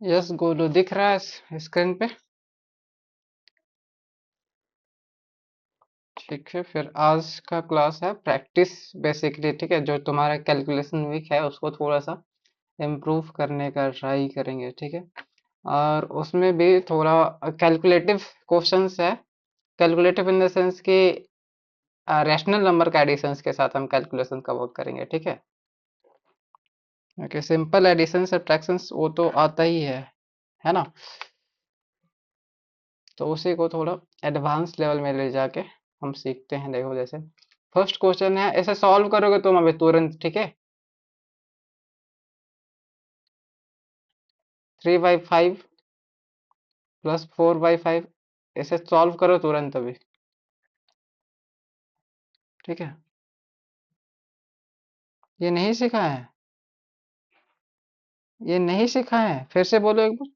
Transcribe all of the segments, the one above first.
Yes Golu दिख रहा है स्क्रीन पे। ठीक है, फिर आज का क्लास है प्रैक्टिस बेसिकली। ठीक है, जो तुम्हारा कैलकुलेशन वीक है उसको थोड़ा सा इम्प्रूव करने का ट्राई करेंगे। ठीक है, और उसमें भी थोड़ा कैलकुलेटिव क्वेश्चंस है। कैलकुलेटिव इन द सेंस कि रैशनल नंबर का एडिशंस के साथ हम कैलकुलेशन का वर्क करेंगे। ठीक है, ओके। सिंपल एडिशन सब्ट्रैक्शंस वो तो आता ही है ना। तो उसी को थोड़ा एडवांस लेवल में ले जाके हम सीखते हैं। देखो, जैसे फर्स्ट क्वेश्चन है, ऐसे सॉल्व करोगे तुम अभी तुरंत। ठीक है, 3/5 प्लस 4/5, ऐसे सॉल्व करो तुरंत अभी। ठीक है, ये नहीं सीखा है, ये नहीं सीखा है, फिर से बोलो एक बार,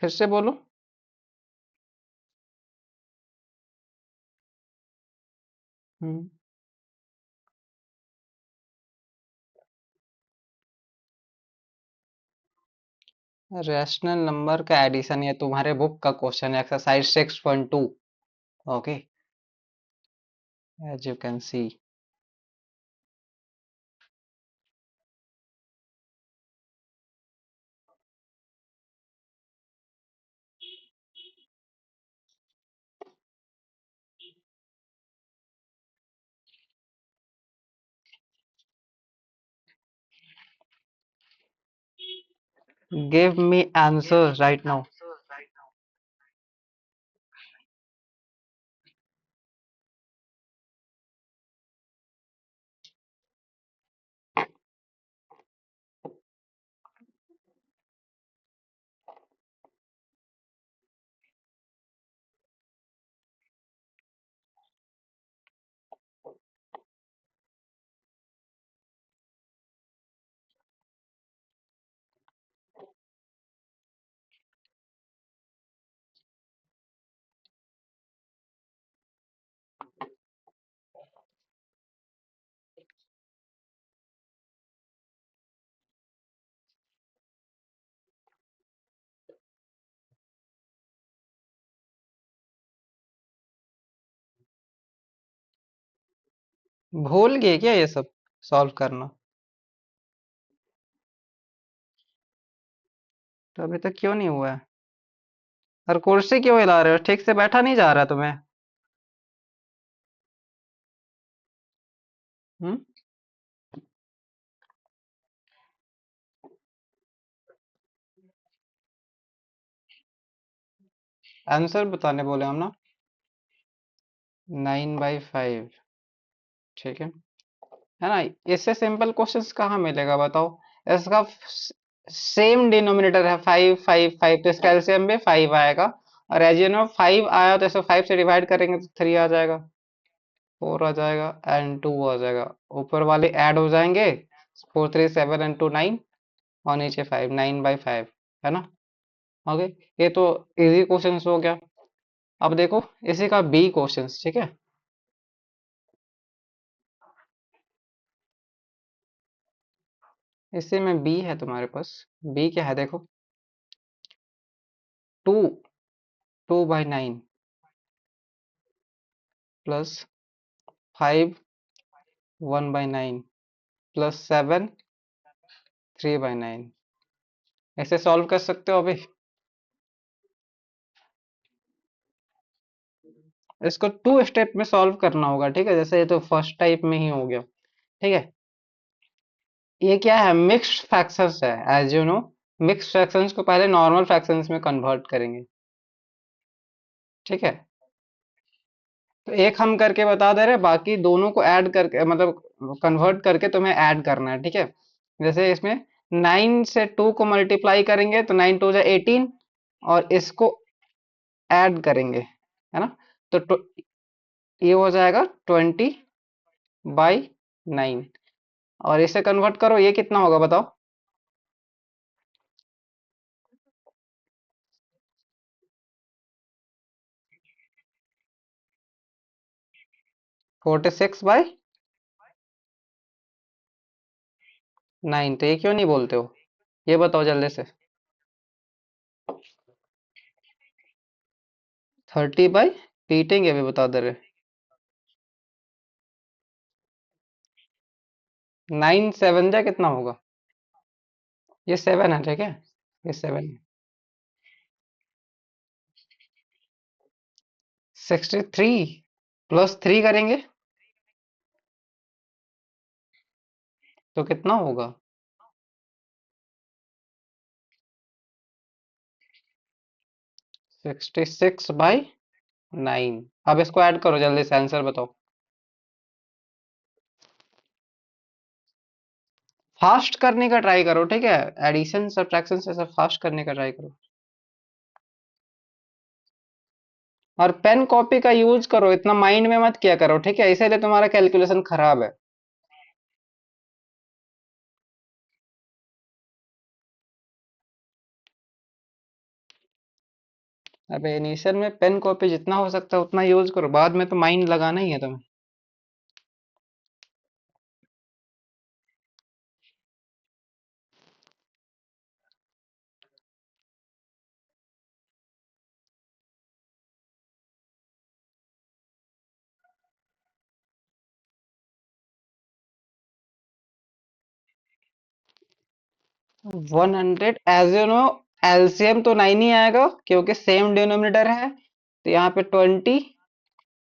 फिर से बोलो। हम्म, रैशनल नंबर का एडिशन, ये तुम्हारे बुक का क्वेश्चन है, exercise 6.2। Okay, as you can see. Give me answer right now. भूल गए क्या ये सब सॉल्व करना? तो अभी तक क्यों नहीं हुआ है? और कुर्सी क्यों हिला रहे हो? ठीक से बैठा नहीं जा रहा तुम्हें? हम्म, आंसर बताने बोले हम ना। 9/5। ठीक है ना। इससे सिंपल क्वेश्चंस कहाँ मिलेगा बताओ। इसका सेम डिनोमिनेटर है, 5 5 5, तो इसका एलसीएम में 5 आएगा। और एज यू नो 5 आया तो इसको 5 से डिवाइड करेंगे तो 3 आ जाएगा, 4 आ जाएगा एंड 2 आ जाएगा। ऊपर वाले ऐड हो जाएंगे, 4 3 7 एंड 2 9, और नीचे 5, 9/5, है ना। ओके, ये तो इजी क्वेश्चन हो गया। अब देखो इसी का बी क्वेश्चन। ठीक है, इसी में बी है तुम्हारे पास। बी क्या है देखो, 2 2/9 प्लस 5 1/9 प्लस 7 3/9। ऐसे सॉल्व कर सकते हो अभी। इसको टू स्टेप में सॉल्व करना होगा। ठीक है, जैसे ये तो फर्स्ट टाइप में ही हो गया। ठीक है, ये क्या है, मिक्स्ड फ्रैक्शंस है as you know. Mixed fractions को पहले नॉर्मल फ्रैक्शंस में कन्वर्ट करेंगे। ठीक है, तो एक हम करके बता दे रहे हैं, बाकी दोनों को ऐड करके मतलब कन्वर्ट करके तुम्हें ऐड करना है। ठीक है, जैसे इसमें 9 से 2 को मल्टीप्लाई करेंगे तो 9 2 जा 18, और इसको ऐड करेंगे, है ना। तो ये हो जाएगा 20/9, और इसे कन्वर्ट करो, ये कितना होगा बताओ। 46/9, तो ये क्यों नहीं बोलते हो, ये बताओ जल्दी से। 30 बाई पीटेंगे अभी बता दे रहे। 9 7 जा कितना होगा? ये 7 है, ठीक है। ये 7 है। 63 +3 करेंगे तो कितना होगा? 66/9। अब इसको ऐड करो जल्दी से, आंसर बताओ। फास्ट करने का ट्राई करो, ठीक है। एडिशन सब्ट्रैक्शन से सब फास्ट करने का ट्राई करो। और पेन कॉपी का यूज करो, इतना माइंड में मत किया करो, ठीक है, इसीलिए तुम्हारा कैलकुलेशन खराब है। अब इनिशियल में पेन कॉपी जितना हो सकता है उतना यूज करो, बाद में तो माइंड लगाना ही है तुम्हें। 100 एज यू नो, एलसीएम तो 9 ही आएगा क्योंकि सेम डिनोमिनेटर है, तो यहाँ पे 20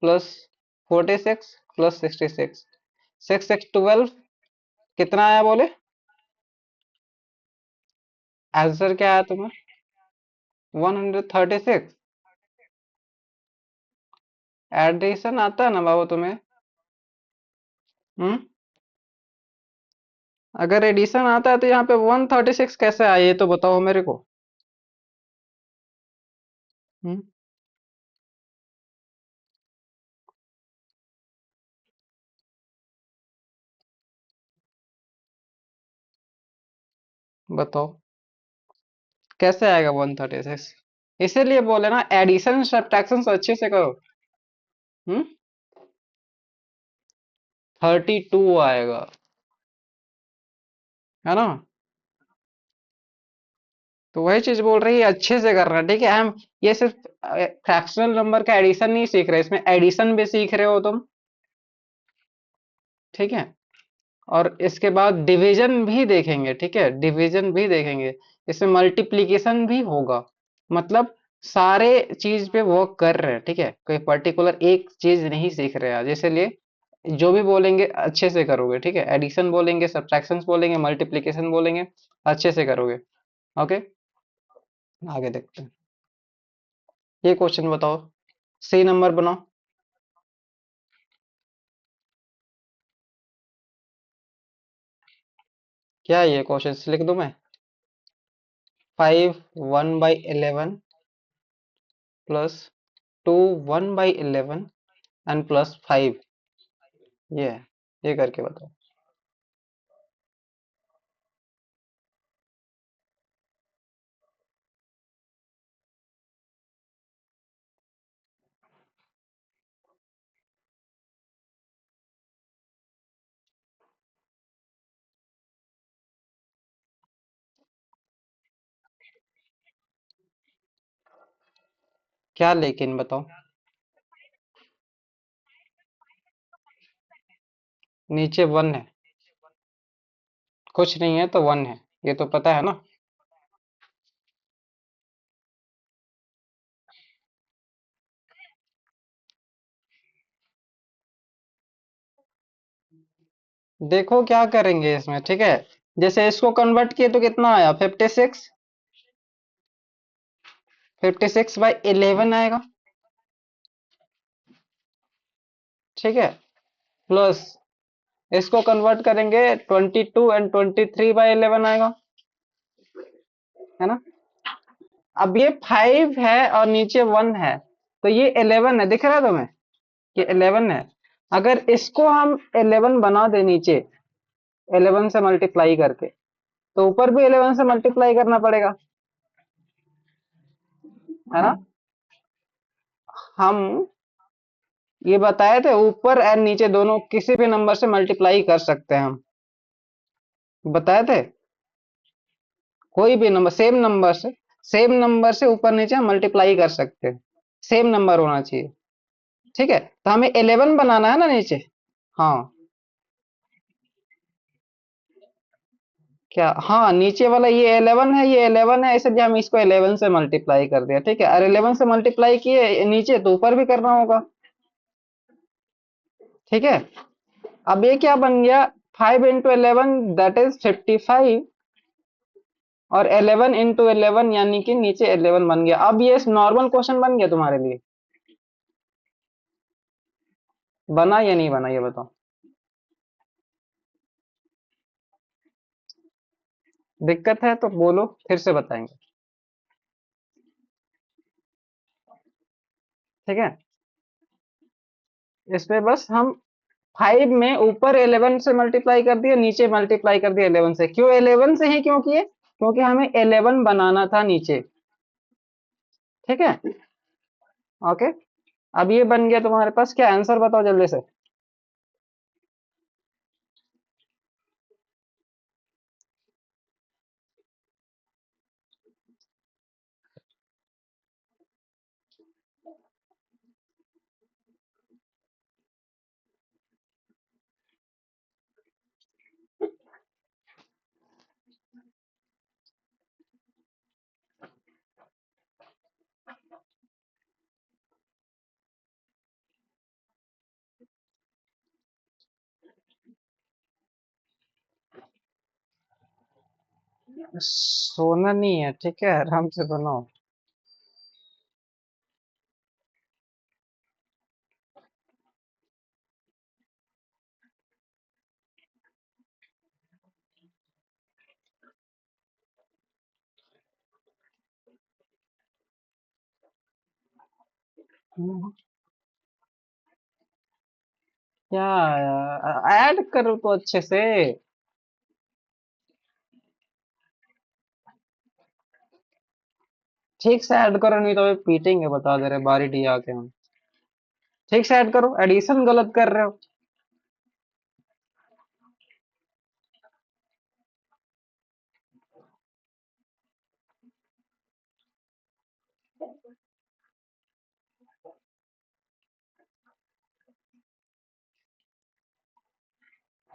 +46 +66, 6 6 12। कितना आया बोले? आंसर क्या आया तुम्हें? 136। एडिशन आता है ना बाबू तुम्हें? हम्म। अगर एडिशन आता है तो यहाँ पे 136 कैसे आया, ये तो बताओ मेरे को। हम्म। बताओ कैसे आएगा 136? इसीलिए बोले ना, एडिशन सब्ट्रैक्शन अच्छे से करो। हम्म। 32 आएगा, है ना। तो वही चीज बोल रही है, अच्छे से करना, ठीक है। हम ये सिर्फ फ्रैक्शनल नंबर का एडिशन नहीं सीख रहे, इसमें एडिशन भी सीख रहे हो तुम, ठीक है। और इसके बाद डिवीजन भी देखेंगे, ठीक है, डिवीजन भी देखेंगे। इसमें मल्टीप्लिकेशन भी होगा, मतलब सारे चीज पे वर्क कर रहे हैं, ठीक है, कोई पर्टिकुलर एक चीज नहीं सीख रहे आज, इसलिए जो भी बोलेंगे अच्छे से करोगे, ठीक है। एडिशन बोलेंगे, सब्ट्रैक्शंस बोलेंगे, मल्टीप्लिकेशन बोलेंगे, अच्छे से करोगे। ओके, आगे देखते हैं। ये क्वेश्चन बताओ, सी नंबर बनाओ। क्या है ये क्वेश्चन, लिख दूं मैं? 5 1/11 +2 1/11 एंड +5। ये है, ये करके बताओ। क्या लेकिन बताओ? नीचे 1 है, कुछ नहीं है तो 1 है, ये तो पता है ना। देखो क्या करेंगे इसमें, ठीक है। जैसे इसको कन्वर्ट किए तो कितना आया? 56। 56/11 आएगा, ठीक है। प्लस इसको कन्वर्ट करेंगे 22 एंड 23/11 आएगा, है ना। अब ये 5 है और नीचे 1 है, तो ये 11 है, दिख रहा है तुम्हें? ये 11 है। अगर इसको हम 11 बना दे नीचे, 11 से मल्टीप्लाई करके, तो ऊपर भी 11 से मल्टीप्लाई करना पड़ेगा, है ना। हम ये बताए थे ऊपर एंड नीचे दोनों किसी भी नंबर से मल्टीप्लाई कर सकते हैं हम, बताए थे। कोई भी नंबर, सेम नंबर से ऊपर नीचे हम मल्टीप्लाई कर सकते हैं। सेम नंबर होना चाहिए। ठीक है, तो हमें 11 बनाना है ना नीचे। हाँ, क्या, हाँ नीचे वाला ये 11 है, ये 11 है, इसलिए हम इसको 11 से मल्टीप्लाई कर दिया। ठीक है, और 11 से मल्टीप्लाई किए नीचे तो ऊपर भी करना होगा। ठीक है, अब ये क्या बन गया, 5 into 11 दैट इज 55, और 11 into 11 यानी कि नीचे 11 बन गया। अब ये नॉर्मल क्वेश्चन बन गया तुम्हारे लिए, बना या नहीं बना ये बताओ। दिक्कत है तो बोलो, फिर से बताएंगे। ठीक है, इसमें बस हम 5 में ऊपर 11 से मल्टीप्लाई कर दिया, नीचे मल्टीप्लाई कर दिया 11 से। क्यों 11 से ही क्यों किए, क्योंकि हमें 11 बनाना था नीचे। ठीक है, ओके। अब ये बन गया तुम्हारे पास, क्या आंसर बताओ जल्दी से। सोना नहीं है, ठीक है, आराम से बनाओ। क्या ऐड करो तो अच्छे से। ठीक से ऐड करो, नहीं तो अभी पीटेंगे, बता दे रहे बारी डी आके हम। ठीक से ऐड करो, एडिशन गलत कर रहे हो।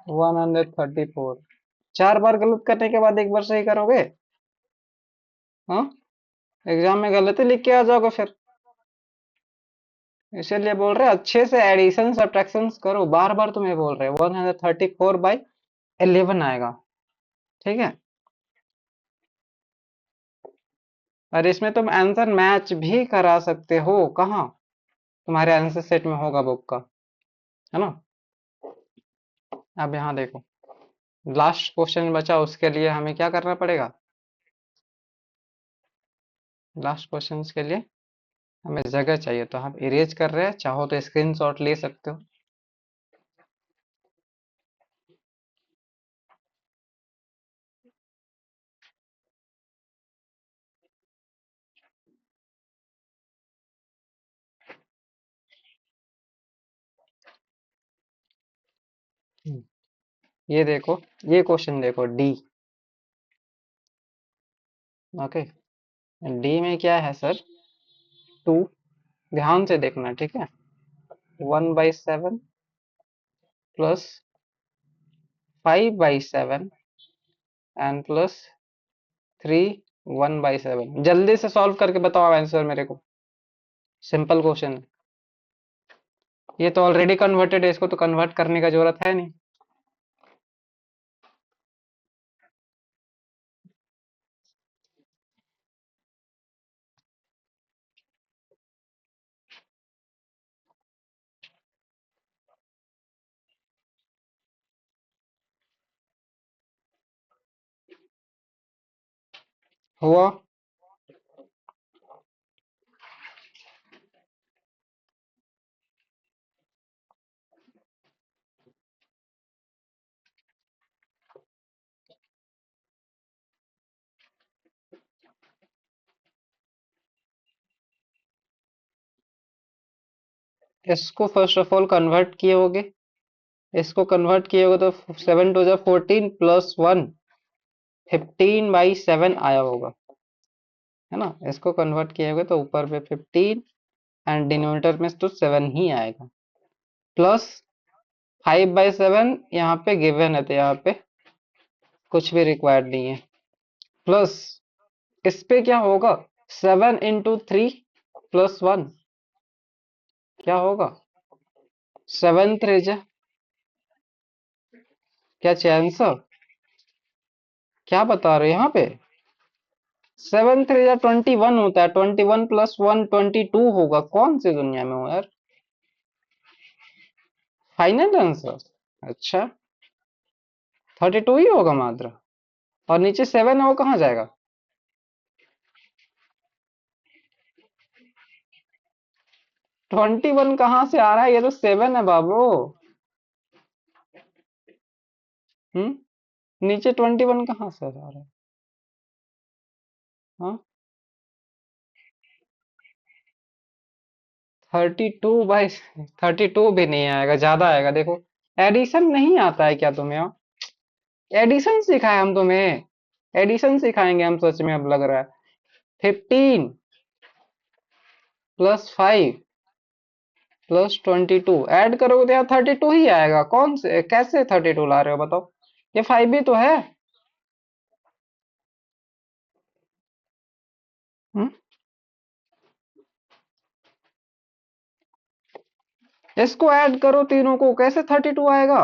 134, 4 बार गलत करने के बाद एक बार सही करोगे। हाँ, एग्जाम में गलती लिख के आ जाओगे फिर। इसीलिए बोल रहे हैं, अच्छे से एडिशन सब्ट्रैक्शन करो। बार बार तुम्हें बोल रहे हैं, 134/11 आएगा। ठीक है, और इसमें तुम आंसर मैच भी करा सकते हो। कहाँ, तुम्हारे आंसर सेट में होगा बुक का, है ना। अब यहाँ देखो, लास्ट क्वेश्चन बचा, उसके लिए हमें क्या करना पड़ेगा। लास्ट क्वेश्चन के लिए हमें जगह चाहिए, तो हम इरेज कर रहे हैं, चाहो तो स्क्रीनशॉट ले सकते हो। ये देखो, ये क्वेश्चन देखो, डी। ओके, डी में क्या है सर, 2, ध्यान से देखना, ठीक है। 1/7 प्लस 5/7 एंड प्लस 3 1/7। जल्दी से सॉल्व करके बताओ आंसर मेरे को। सिंपल क्वेश्चन, ये तो ऑलरेडी कन्वर्टेड है, इसको तो कन्वर्ट करने का जरूरत है नहीं। हुआ, इसको फर्स्ट ऑफ ऑल कन्वर्ट किए होगे। इसको कन्वर्ट किए होगे तो 7 2 14 प्लस 1, 15/7 आया होगा, है ना। इसको कन्वर्ट किए होगे तो ऊपर पे 15 एंड डिनोमिनेटर में तो 7 ही आएगा, प्लस 5/7 यहाँ पे गिवन है तो यहाँ पे कुछ भी रिक्वायर्ड नहीं है, प्लस इस पे क्या होगा, 7 into 3 + 1 क्या होगा, 7 3 क्या चाहिए आंसर, क्या बता रहे हो यहाँ पे, 7 3 21 होता है, 21 + 1 22 होगा, कौन सी दुनिया में हो यार। फाइनल आंसर, अच्छा 32 ही होगा मात्र, और नीचे 7 है वो कहाँ जाएगा। 21 कहाँ से आ रहा है, ये तो 7 है बाबू। नीचे 21 कहाँ से आ रहा है। हाँ 32/32 भी नहीं आएगा, ज्यादा आएगा देखो। एडिशन नहीं आता है क्या तुम्हें, एडिशन सिखाए हम तुम्हें, एडिशन सिखाएंगे हम सच में, अब लग रहा है। 15 + 5 + 22 ऐड करोगे तो यार 32 ही आएगा, कौन से कैसे 32 ला रहे हो बताओ, ये 5 भी तो है। हम्म इसको ऐड करो तीनों को, कैसे 32 आएगा।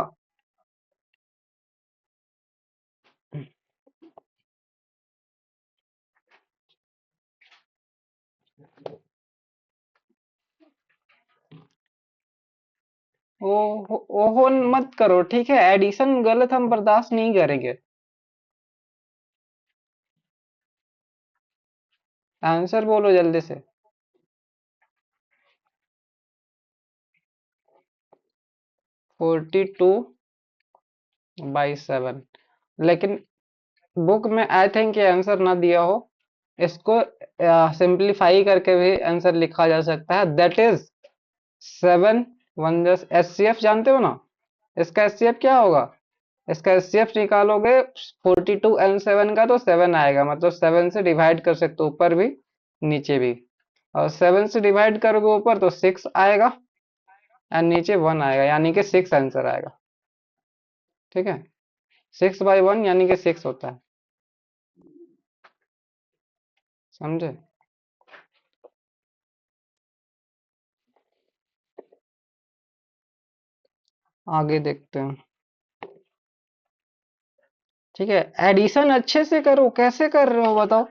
ओहो मत करो ठीक है, एडिशन गलत हम बर्दाश्त नहीं करेंगे। आंसर बोलो जल्दी से। 42/7, लेकिन बुक में आई थिंक ये आंसर ना दिया हो, इसको सिंप्लीफाई करके भी आंसर लिखा जा सकता है, दैट इज 7 1 SCF जानते हो ना, इसका SCF क्या होगा, इसका SCF निकालोगे 42 and 7 का तो 7 आएगा, मतलब 7 से डिवाइड कर सकते हो ऊपर भी नीचे भी, और 7 से डिवाइड करोगे ऊपर तो 6 आएगा, एंड नीचे 1 आएगा, यानी कि 6 आंसर आएगा। ठीक है, 6/1 यानी कि 6 होता है, समझे। आगे देखते हैं। ठीक है, एडिशन अच्छे से करो, कैसे कर रहे हो बताओ।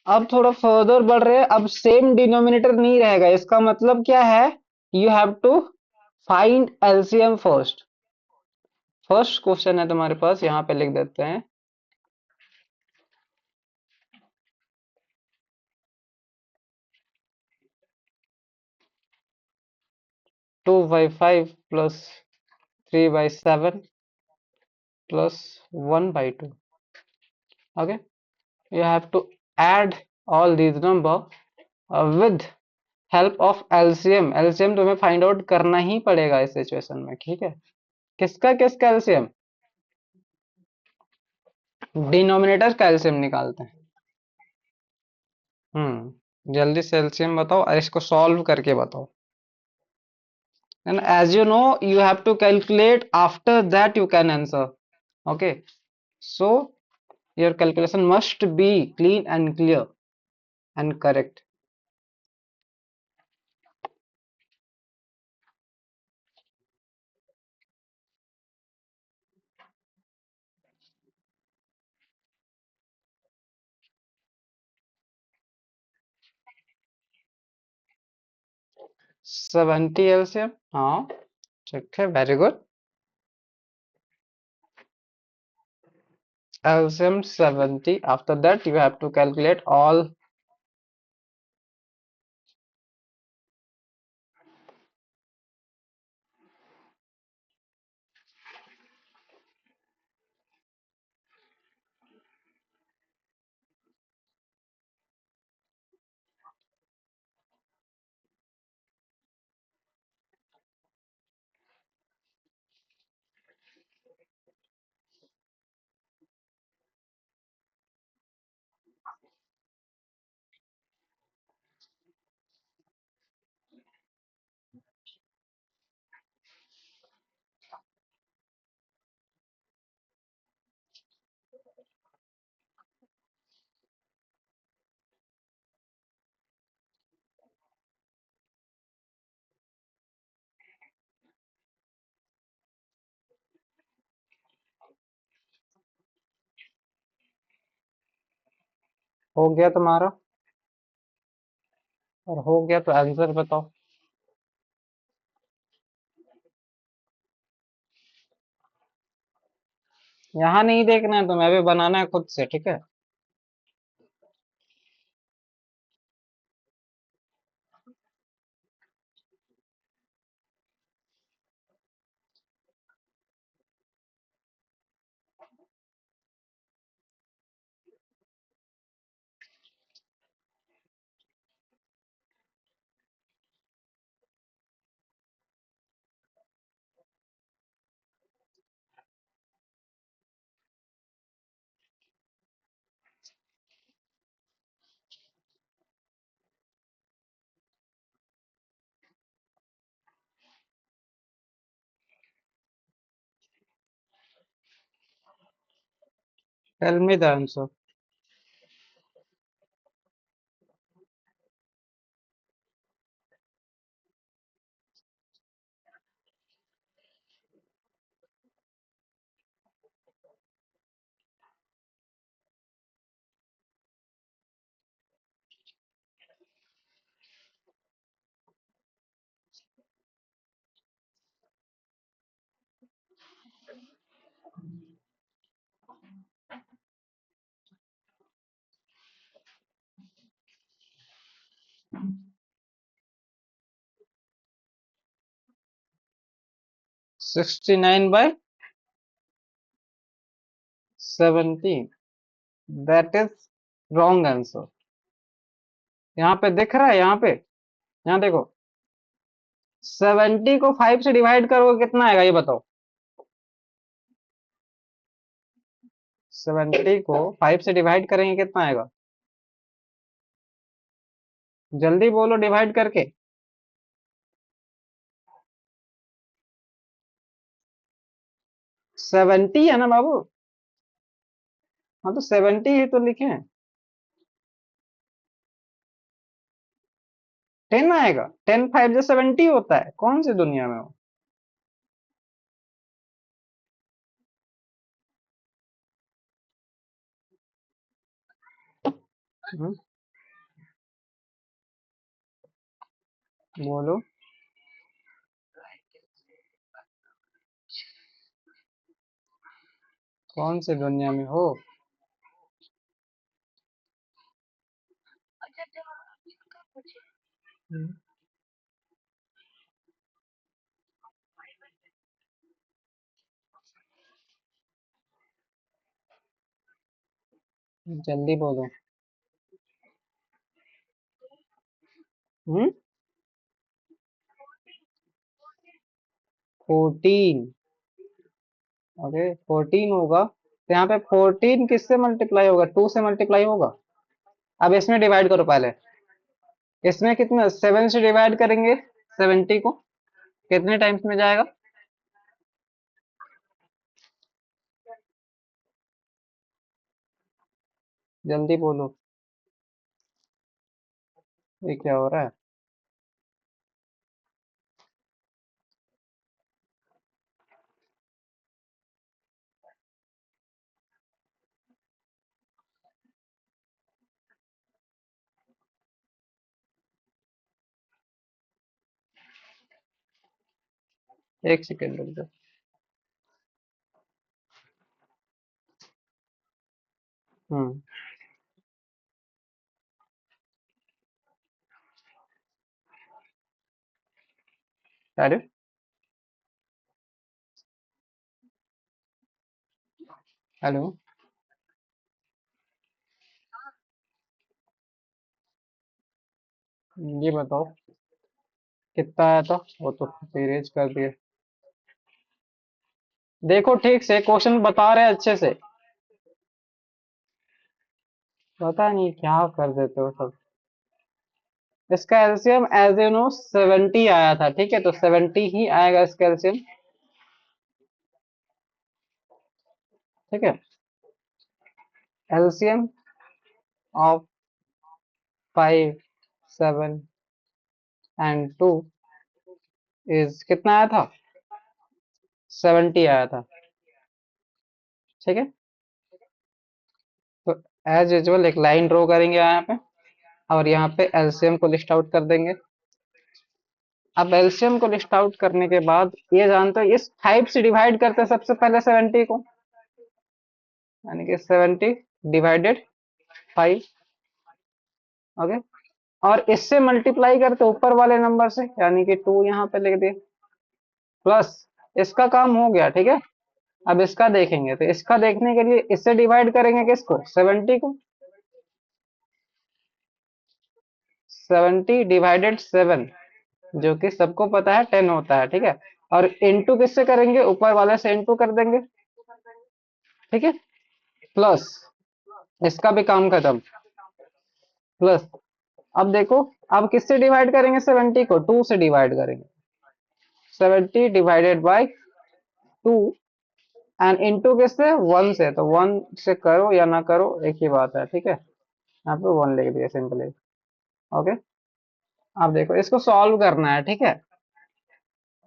अब थोड़ा फर्दर बढ़ रहे हैं, अब सेम डिनोमिनेटर नहीं रहेगा, इसका मतलब क्या है, you have to find LCM first. First question है तुम्हारे पास, यहाँ पे लिख देते हैं। 2/5 + 3/7 + 1/2, okay, you have to add all these number with help of LCM, LCM तुम्हें फाइंड आउट करना ही पड़ेगा इस सिचुएशन में, ठीक है। किसका किसका एलसीएम, डिनोमिनेटर का एलसीएम निकालते हैं। जल्दी से एलसीएम बताओ और इसको सॉल्व करके बताओ, and as you know you have to calculate, after that you can answer, okay, so your calculation must be clean and clear and correct. 70 LCM, हाँ ठीक है, very good. LCM 70, after that you have to calculate all. हो गया तुम्हारा? और हो गया तो आंसर बताओ। यहाँ नहीं देखना है तुम्हें, अभी बनाना है खुद से, ठीक है? Tell me the answer. 69/17। That is wrong answer. यहाँ पे दिख रहा है, यहाँ पे, यहाँ देखो। 70 को 5 से डिवाइड करोगे कितना आएगा ये बताओ। 70 को 5 से डिवाइड करेंगे कितना आएगा? जल्दी बोलो डिवाइड करके। 70 है ना बाबू? हाँ तो 70 ही तो लिखे हैं। 10 आएगा। 10 5 जो 70 होता है, कौन सी दुनिया में हो? हम्म, बोलो। कौन सी दुनिया में हो? हम्म, जल्दी बोलो। 14। ओके 14 होगा तो यहाँ पे 14 किससे मल्टीप्लाई होगा? 2 से मल्टीप्लाई होगा। अब इसमें डिवाइड करो पहले। इसमें कितना, 7 से डिवाइड करेंगे 70 को, कितने टाइम्स में जाएगा? जल्दी बोलो। ये क्या हो रहा है? एक सेकेंड रुक जाओ। हम्म। अरे, हेलो। ये बताओ कितना आया था? वो तो इरेज कर दिए। देखो ठीक से, क्वेश्चन बता रहे हैं अच्छे से। पता नहीं क्या कर देते हो सब। इसका एलसीएम एज यू नो 70 आया था, ठीक है? तो 70 ही आएगा इसका एलसीएम। ठीक है। एलसीएम ऑफ 5, 7 एंड 2 इज कितना आया था? 70 आया था। ठीक है। तो एज यूजुअल एक लाइन ड्रॉ करेंगे यहाँ पे, और यहाँ पे एलसीएम को लिस्ट आउट कर देंगे। अब एलसीएम को लिस्ट आउट करने के बाद ये जानते हो इस 5 से डिवाइड करते हैं सबसे पहले 70 को, यानी कि 70 डिवाइडेड 5। ओके। और इससे मल्टीप्लाई करते ऊपर वाले नंबर से, यानी कि 2 यहाँ पे लिख दिए, प्लस इसका काम हो गया, ठीक है। अब इसका देखेंगे, तो इसका देखने के लिए इससे डिवाइड करेंगे किसको, 70 को। 70 डिवाइडेड 7, जो कि सबको पता है 10 होता है, ठीक है। और इंटू किससे करेंगे, ऊपर वाले से इंटू कर देंगे, ठीक है। प्लस इसका भी काम खत्म, प्लस अब देखो, अब किससे डिवाइड करेंगे 70 को, 2 से डिवाइड करेंगे। 70 डिवाइडेड बाय 2, एंड इनटू किससे, 1 से, तो 1 से करो या ना करो एक ही बात है, ठीक है। यहाँ पे 1 लिख दिया सिंपली। ओके। अब देखो इसको सॉल्व करना है, ठीक है।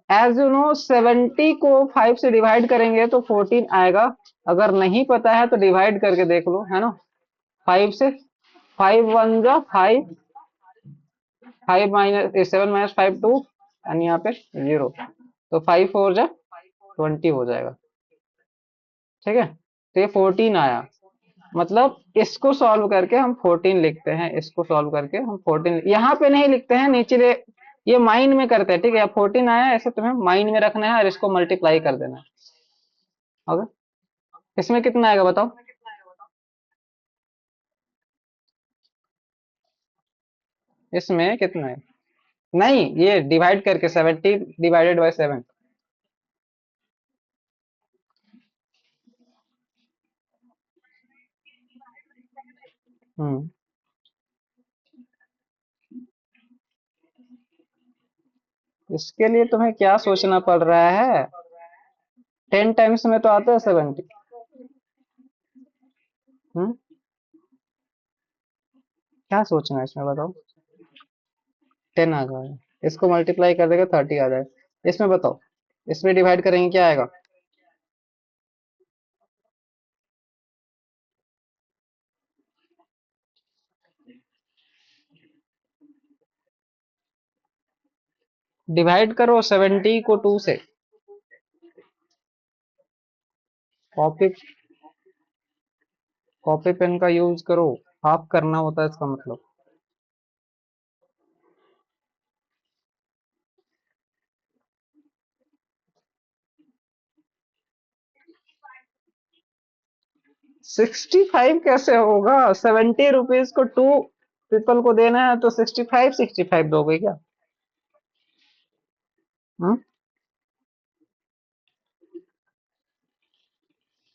एज यू नो 70 को 5 से डिवाइड करेंगे तो 14 आएगा। अगर नहीं पता है तो डिवाइड करके देख लो, है ना। 5 से, 5 1 जा 5, 5 माइनस 7 माइनस 5 2, एंड यहाँ पे 0, तो 5 4 जा 20 हो जाएगा, ठीक है। तो ये 14 आया। मतलब इसको सॉल्व करके हम 14 लिखते हैं, इसको सॉल्व करके हम 14 यहाँ पे नहीं लिखते हैं, नीचे ये माइंड में करते हैं, ठीक है। 14 आया, ऐसे तुम्हें माइंड में रखना है और इसको मल्टीप्लाई कर देना है। ओके। इसमें कितना आएगा बताओ। इसमें कितना है, नहीं ये डिवाइड करके 70 डिवाइडेड बाय 7। हम्म। इसके लिए तुम्हें क्या सोचना पड़ रहा है, 10 टाइम्स में तो आता है 70। हम्म। क्या सोचना है इसमें बताओ। 10 आ जाएगा, इसको मल्टीप्लाई कर देगा 30 आ जाएगा। इसमें बताओ, इसमें डिवाइड करेंगे क्या आएगा। डिवाइड करो 70 को 2 से। कॉपी, कॉपी पेन का यूज करो, हाफ करना होता है इसका मतलब। 65 कैसे होगा, 70 रुपीज को 2 पीपल को देना है तो 65 दोगे क्या। हम्म।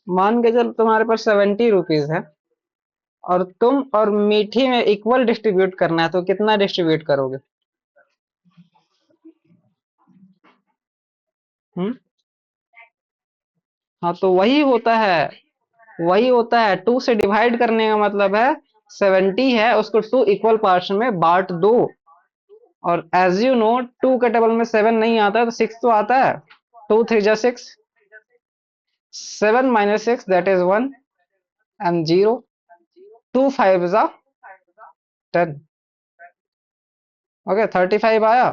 मान के चल तुम्हारे पास 70 रुपीज है, और तुम और मीठी में इक्वल डिस्ट्रीब्यूट करना है, तो कितना डिस्ट्रीब्यूट करोगे। हम्म। हाँ तो वही होता है 2 से डिवाइड करने का मतलब है 70 है, उसको 2 इक्वल पार्ट में बांट दो। और एज यू नो 2 के टेबल में 7 नहीं आता है, तो 6 तो आता है। 2 3 जा 6, 7 माइनस 6 दैट इज 1, एंड 0, 2 5 जा 10। ओके 35 आया।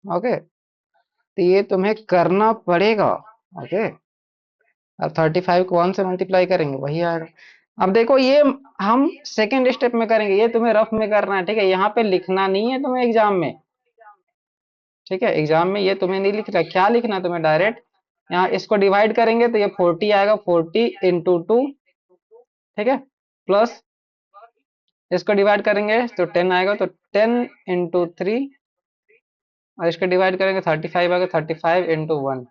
ओके। तो ये तुम्हें करना पड़ेगा। ओके। अब 35 को 1 से मल्टीप्लाई करेंगे वही आएगा। अब देखो ये हम सेकेंड स्टेप में करेंगे, ये तुम्हें रफ में करना है, ठीक है। यहाँ पे लिखना नहीं है तुम्हें एग्जाम में, ठीक है। एग्जाम में ये तुम्हें नहीं लिखना, क्या लिखना है तुम्हें, डायरेक्ट यहाँ इसको डिवाइड करेंगे तो ये 40 आएगा, 40 इंटू 2, ठीक है। प्लस इसको डिवाइड करेंगे तो 10 आएगा, तो 10 इंटू 3, और इसको डिवाइड करेंगे 35 आएगा, 35 इंटू 1,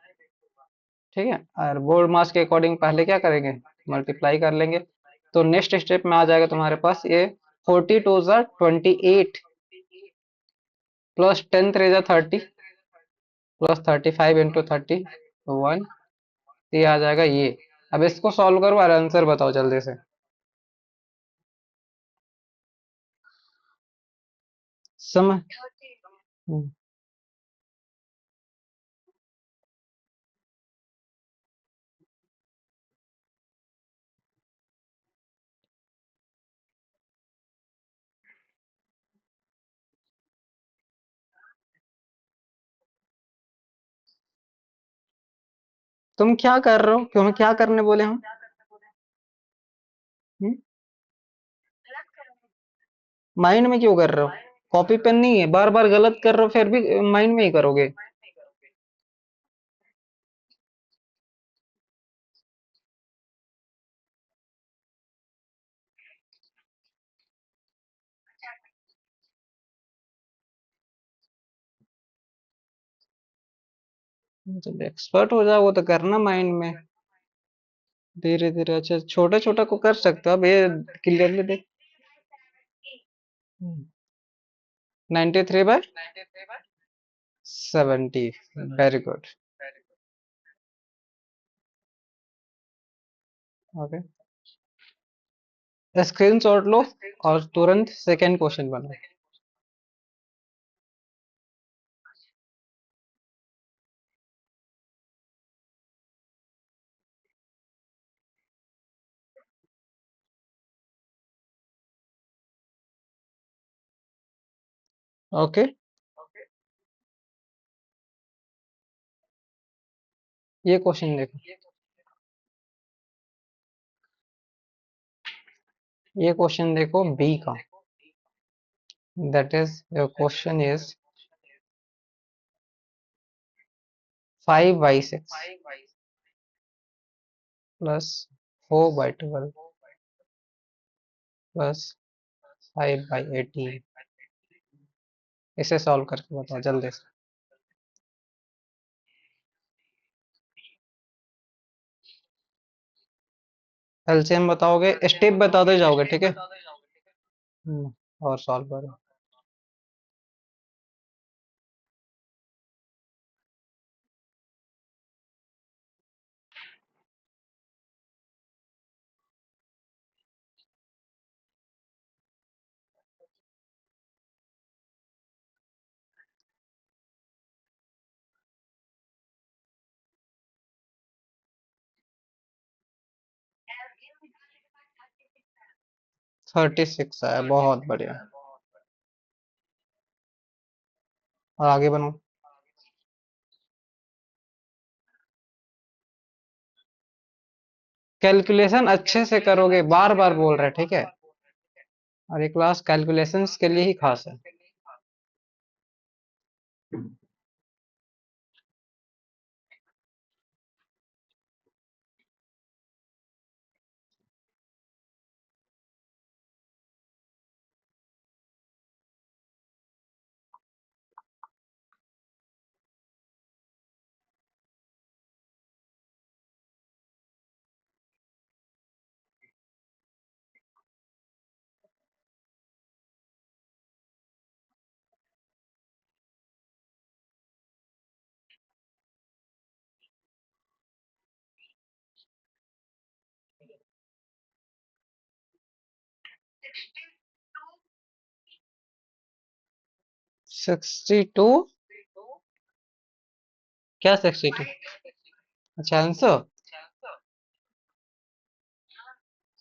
ठीक है। और बोर्ड मास के अकॉर्डिंग पहले क्या करेंगे, मल्टीप्लाई कर लेंगे। तो नेक्स्ट स्टेप में आ जाएगा तुम्हारे पास ये 42 जा 28, प्लस 10 3 जा 30, प्लस 35 इंटू 30 1, ये आ जाएगा ये। अब इसको सॉल्व करो और आंसर बताओ जल्दी से। समझ। हम्म। तुम क्या कर रहे हो? तुम्हें क्या करने बोले हम? माइंड में क्यों कर रहे हो? कॉपी पेन नहीं है, बार बार गलत कर रहे हो फिर भी माइंड में ही करोगे। जब एक्सपर्ट हो जाओगे तो करना माइंड में, धीरे धीरे। अच्छा, छोटा छोटा को कर सकते हो, अब ये क्लियरली देख। 93/70। Very good. Okay, screenshot लो और तुरंत सेकेंड क्वेश्चन बनाओ। ओके, ये क्वेश्चन देखो। ये क्वेश्चन देखो बी का। That is your question is 5/6 plus 4/12 plus 5/18। इसे सॉल्व करके बताओ जल्दी से। एलसीएम बताओगे, स्टेप बताते जाओगे, ठीक है? और सॉल्व करो। 36 है, बहुत बढ़िया। और आगे बनो। कैलकुलेशन अच्छे से करोगे, बार बार बोल रहे, ठीक है? और ये क्लास कैलकुलेशंस के लिए ही खास है। 62? क्या 62? अच्छा, आंसर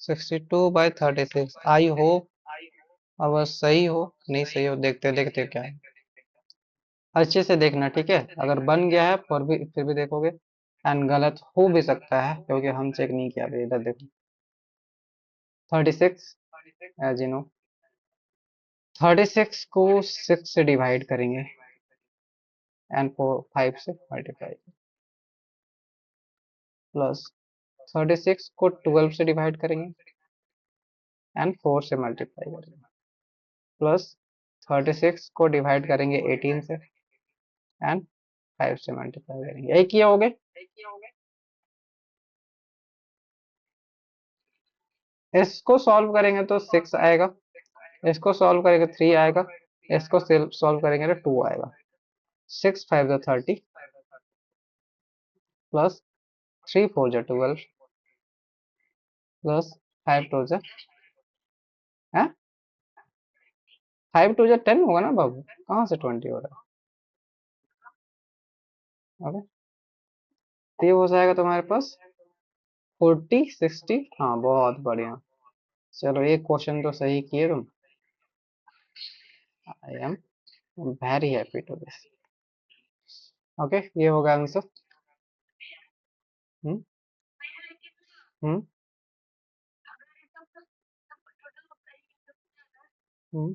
62/36। आई होप अब सही हो, नहीं सही हो, देखते देखते क्या है। अच्छे से देखना, ठीक है? अगर बन गया है फिर भी देखोगे, एंड गलत हो भी सकता है क्योंकि हम चेक नहीं किया अभी। इधर देखो। 36, एज यू नो, 36 को 6 से डिवाइड करेंगे एंड 5 से मल्टीप्लाई, प्लस 36 को 12 से डिवाइड करेंगे एंड 4 से मल्टीप्लाई करेंगे, प्लस 36 को डिवाइड करेंगे 18 से एंड 5 से मल्टीप्लाई करेंगे। यही किया होगे। इसको सॉल्व करेंगे तो 6 आएगा, इसको सॉल्व करेंगे 3 आएगा, इसको सॉल्व करेंगे तो 2 आएगा। 6×5 = 30, प्लस 3×4 = 12, प्लस 5×2 है, 5×2 = 10 होगा ना बाबू, कहाँ से 20 हो रहा है? ओके, तो ये हो जाएगा तुम्हारे पास 40/60। हाँ, बहुत बढ़िया। चलो, एक क्वेश्चन तो सही किए तुम। I am very happy to this. Okay, ये होगा आंसर। हम्म। हम्म। हम्म।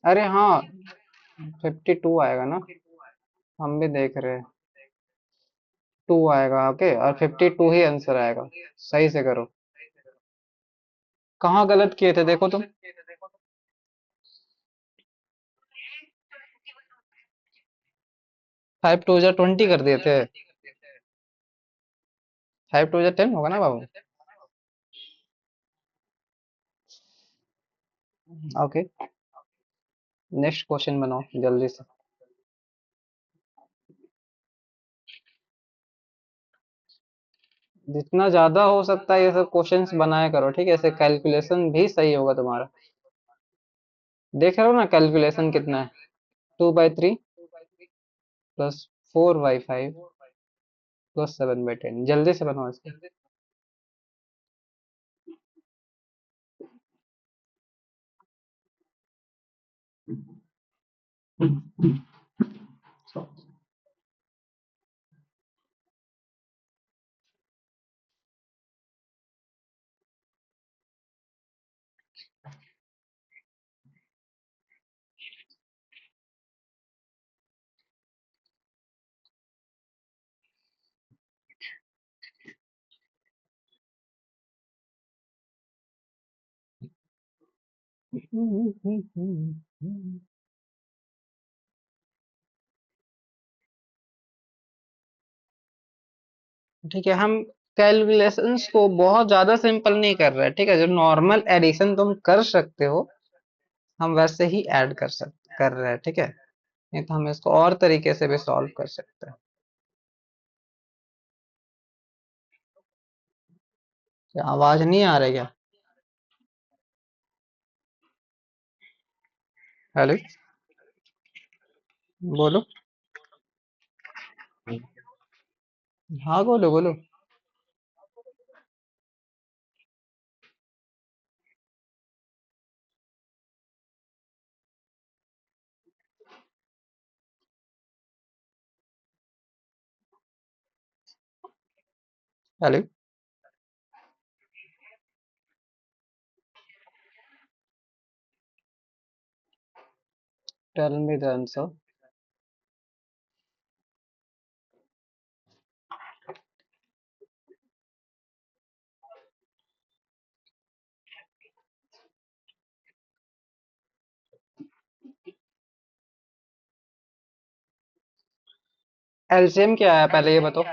अरे हाँ, 52 आएगा ना, हम भी देख रहे हैं। 2 आएगा, ओके, और 52 ही आंसर आएगा। सही से करो। कहाँ गलत किए थे देखो तुम। 5 2 जा 20 कर दिए थे। 5 2 जा 10 होगा ना बाबू। ओके, नेक्स्ट क्वेश्चन बनाओ जल्दी से। जितना ज्यादा हो सकता है ये सब क्वेश्चंस बनाया करो, ठीक है, ऐसे कैलकुलेशन भी सही होगा तुम्हारा। देख रहे हो ना कैलकुलेशन कितना है। 2/3 प्लस 4/5 प्लस 7/10, जल्दी से बनाओ इसको। ठीक है, हम कैलकुलेशंस को बहुत ज्यादा सिंपल नहीं कर रहे हैं, ठीक है, जो नॉर्मल एडिशन तुम कर सकते हो हम वैसे ही ऐड कर रहे हैं, ठीक है। नहीं तो हम इसको और तरीके से भी सॉल्व कर सकते हैं। क्या आवाज नहीं आ रही क्या? हेलो, बोलो। हाँ, बोलो बोलो। Hello, tell me the answer. LCM क्या है पहले ये बताओ।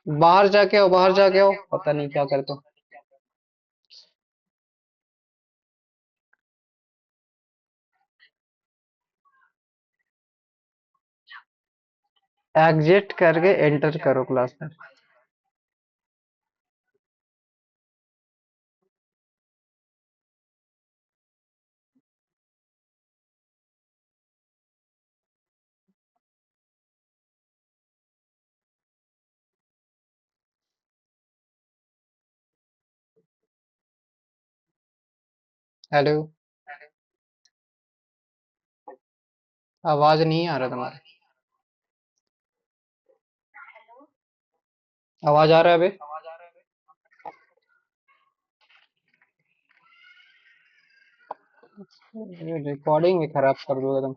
बाहर जाके आओ, बाहर जाके आओ, पता नहीं क्या करते हो। एग्जिट करके एंटर करो क्लास में। हेलो, आवाज नहीं आ रहा तुम्हारा। आवाज आ रहा है अभी? रिकॉर्डिंग भी खराब कर दोगे तुम।